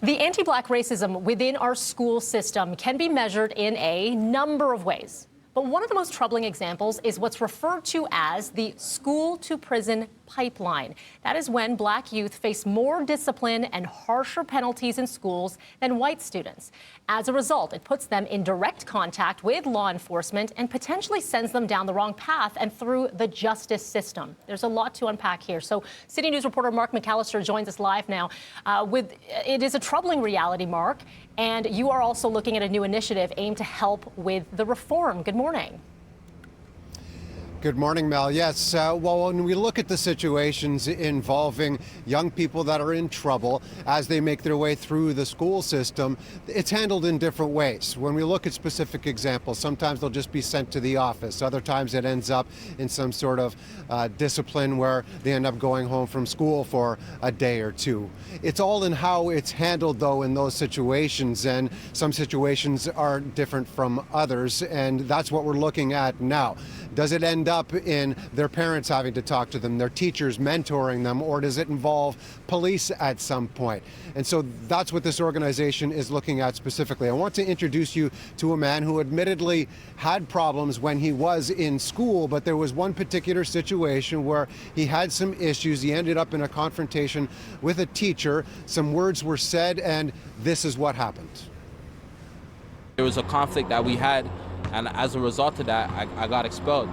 The anti-Black racism within our school system can be measured in a number of ways. But one of the most troubling examples is what's referred to as the school-to-prison pipeline. That is when Black youth face more discipline and harsher penalties in schools than white students. As a result, it puts them in direct contact with law enforcement and potentially sends them down the wrong path and through the justice system. There's a lot to unpack here. So City News reporter Mark McAllister joins us live now. It is a troubling reality, Mark, and you are also looking at a new initiative aimed to help with the reform. Good morning. Good morning, Mel. Yes, well, when we look at the situations involving young people that are in trouble as they make their way through the school system, it's handled in different ways. When we look at specific examples, sometimes they'll just be sent to the office. Other times it ends up in some sort of discipline where they end up going home from school for a day or two. It's all in how it's handled, though, in those situations, and some situations are different from others, and that's what we're looking at now. Does it end up in their parents having to talk to them, their teachers mentoring them, or does it involve police at some point? And so that's what this organization is looking at specifically. I want to introduce you to a man who admittedly had problems when he was in school, but there was one particular situation where he had some issues. He ended up in a confrontation with a teacher. Some words were said, and this is what happened. There was a conflict that we had, and as a result of that, I got expelled.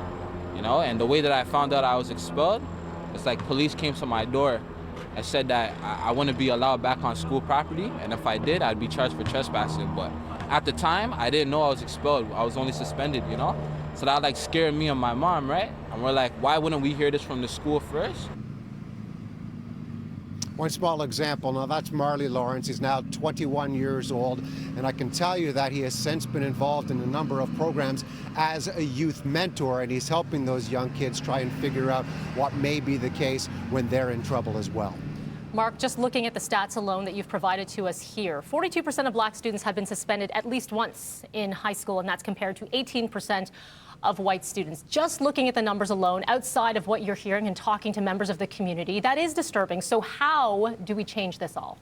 You know, and the way that I found out I was expelled, it's like police came to my door and said that I wouldn't be allowed back on school property, and if I did, I'd be charged for trespassing. But at the time, I didn't know I was expelled. I was only suspended, you know? So that like scared me and my mom, right? And we're like, why wouldn't we hear this from the school first? One small example, now that's Marley Lawrence. He's now 21 years old, and I can tell you that he has since been involved in a number of programs as a youth mentor, and he's helping those young kids try and figure out what may be the case when they're in trouble as well. Mark, just looking at the stats alone that you've provided to us here, 42% of Black students have been suspended at least once in high school, and that's compared to 18% of white students. Just looking at the numbers alone, outside of what you're hearing and talking to members of the community, that is disturbing. So how do we change this all?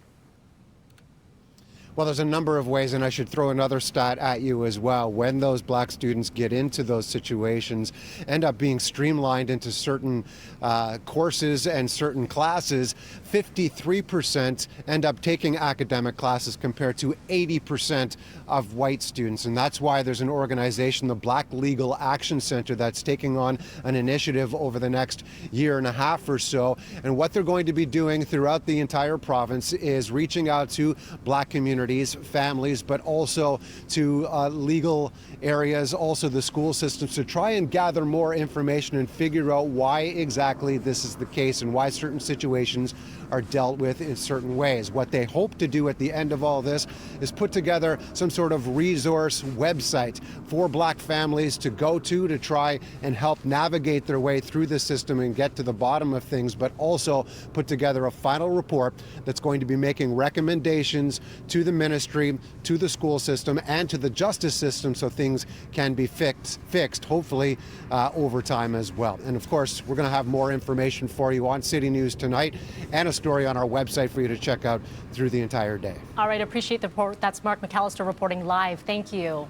Well, there's a number of ways, and I should throw another stat at you as well. When those Black students get into those situations, end up being streamlined into certain courses and certain classes, 53% end up taking academic classes compared to 80% of white students. And that's why there's an organization, the Black Legal Action Center, that's taking on an initiative over the next year and a half or so. And what they're going to be doing throughout the entire province is reaching out to Black communities, families, but also to legal areas, also the school systems, to try and gather more information and figure out why exactly this is the case and why certain situations are dealt with in certain ways. What they hope to do at the end of all this is put together some sort of resource website for Black families to go to try and help navigate their way through the system and get to the bottom of things, but also put together a final report that's going to be making recommendations to the ministry, to the school system, and to the justice system so things can be fixed, hopefully over time as well. And of course, we're going to have more information for you on City News tonight and a story on our website for you to check out through the entire day. All right, appreciate the report. That's Mark McAllister reporting live. Thank you.